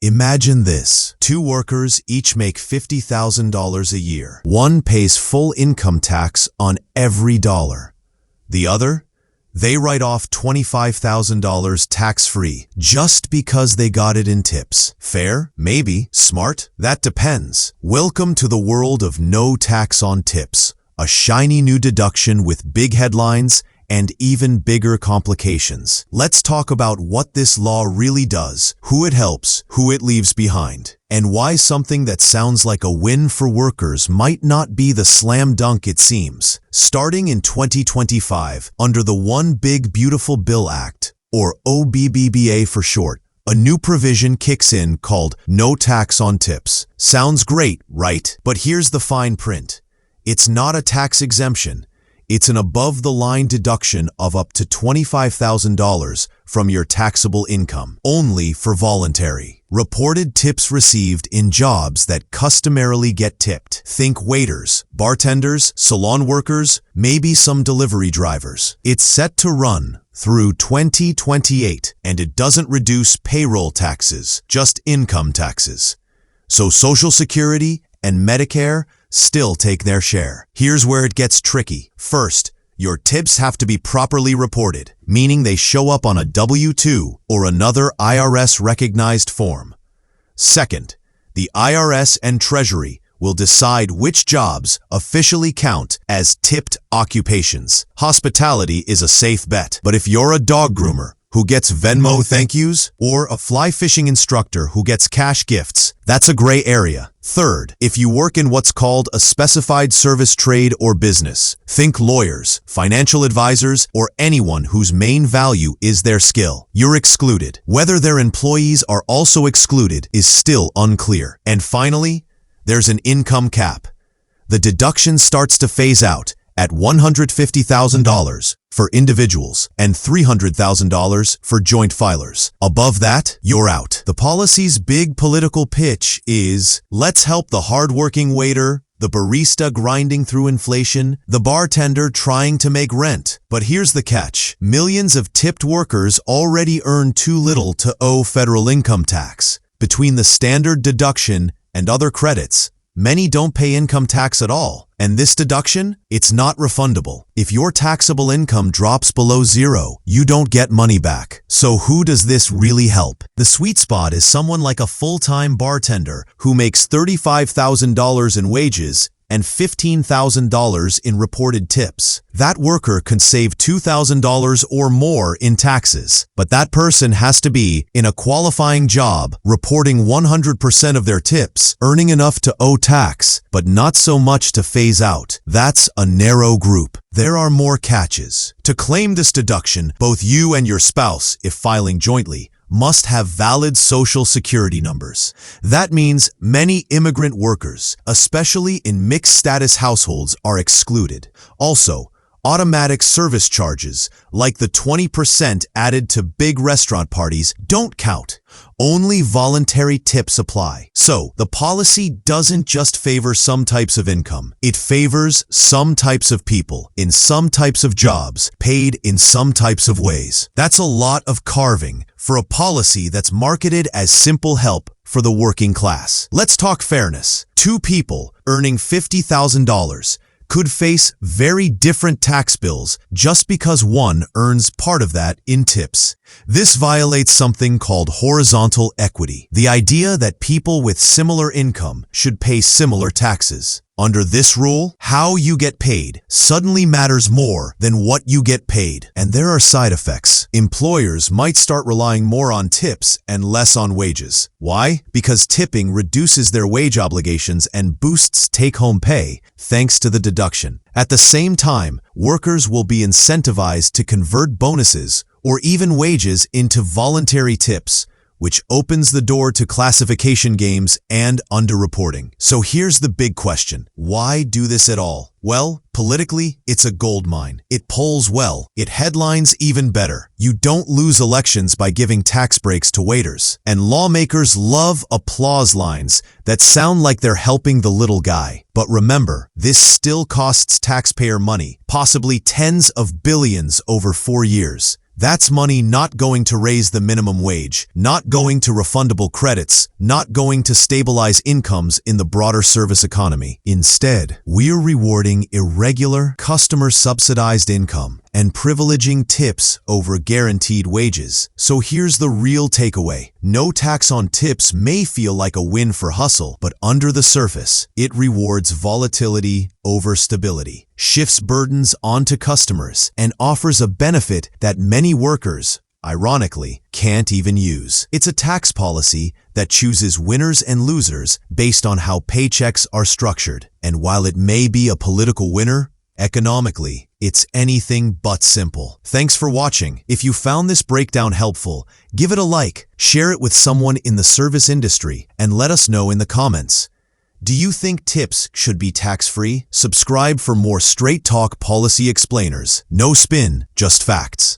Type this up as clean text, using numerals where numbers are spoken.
Imagine this. Two workers each make $50,000 a year. One pays full income tax on every dollar. The other? They write off $25,000 tax-free just because they got it in tips. Fair? Maybe. Smart? That depends. Welcome to the world of no tax on tips, a shiny new deduction with big headlines and even bigger complications. Let's talk about what this law really does, who it helps, who it leaves behind, and why something that sounds like a win for workers might not be the slam dunk it seems. Starting in 2025, under the One Big Beautiful Bill Act, or OBBBA for short, a new provision kicks in called No Tax on Tips. Sounds great, right? But here's the fine print. It's not a tax exemption. It's an above-the-line deduction of up to $25,000 from your taxable income, only for voluntary, reported tips received in jobs that customarily get tipped. Think waiters, bartenders, salon workers, maybe some delivery drivers. It's set to run through 2028, and it doesn't reduce payroll taxes, just income taxes. So Social Security and Medicare still take their share. Here's where it gets tricky. First, your tips have to be properly reported, meaning they show up on a W-2 or another IRS-recognized form. Second, the IRS and Treasury will decide which jobs officially count as tipped occupations. Hospitality is a safe bet, but if you're a dog groomer who gets Venmo thank yous, or a fly fishing instructor who gets cash gifts, that's a gray area. Third, if you work in what's called a specified service trade or business, think lawyers, financial advisors, or anyone whose main value is their skill, you're excluded. Whether their employees are also excluded is still unclear. And finally, there's an income cap. The deduction starts to phase out at $150,000 for individuals and $300,000 for joint filers. Above that, you're out. The policy's big political pitch is, let's help the hardworking waiter, the barista grinding through inflation, the bartender trying to make rent. But here's the catch. Millions of tipped workers already earn too little to owe federal income tax. Between the standard deduction and other credits, many don't pay income tax at all. And this deduction, it's not refundable. If your taxable income drops below zero, you don't get money back. So who does this really help? The sweet spot is someone like a full-time bartender who makes $35,000 in wages and $15,000 in reported tips. That worker can save $2,000 or more in taxes, but that person has to be in a qualifying job, reporting 100% of their tips, earning enough to owe tax, but not so much to phase out. That's a narrow group. There are more catches. To claim this deduction, both you and your spouse, if filing jointly, must have valid Social Security numbers. That means many immigrant workers, especially in mixed-status households, are excluded. Also, automatic service charges, like the 20% added to big restaurant parties, don't count. Only voluntary tips apply. So, the policy doesn't just favor some types of income. It favors some types of people, in some types of jobs, paid in some types of ways. That's a lot of carving for a policy that's marketed as simple help for the working class. Let's talk fairness. Two people earning $50,000 could face very different tax bills just because one earns part of that in tips. This violates something called horizontal equity, the idea that people with similar income should pay similar taxes. Under this rule, how you get paid suddenly matters more than what you get paid. And there are side effects. Employers might start relying more on tips and less on wages. Why? Because tipping reduces their wage obligations and boosts take-home pay thanks to the deduction. At the same time, workers will be incentivized to convert bonuses or even wages into voluntary tips, which opens the door to classification games and underreporting. So here's the big question. Why do this at all? Well, politically, it's a goldmine. It polls well. It headlines even better. You don't lose elections by giving tax breaks to waiters. And lawmakers love applause lines that sound like they're helping the little guy. But remember, this still costs taxpayer money, possibly tens of billions over 4 years. That's money not going to raise the minimum wage, not going to refundable credits, not going to stabilize incomes in the broader service economy. Instead, we're rewarding irregular, customer-subsidized income and privileging tips over guaranteed wages. So here's the real takeaway. No tax on tips may feel like a win for hustle, but under the surface, it rewards volatility over stability, shifts burdens onto customers, and offers a benefit that many workers, ironically, can't even use. It's a tax policy that chooses winners and losers based on how paychecks are structured. And while it may be a political winner, economically, it's anything but simple. Thanks for watching. If you found this breakdown helpful, give it a like, share it with someone in the service industry, and let us know in the comments. Do you think tips should be tax-free? Subscribe for more straight talk policy explainers. No spin, just facts.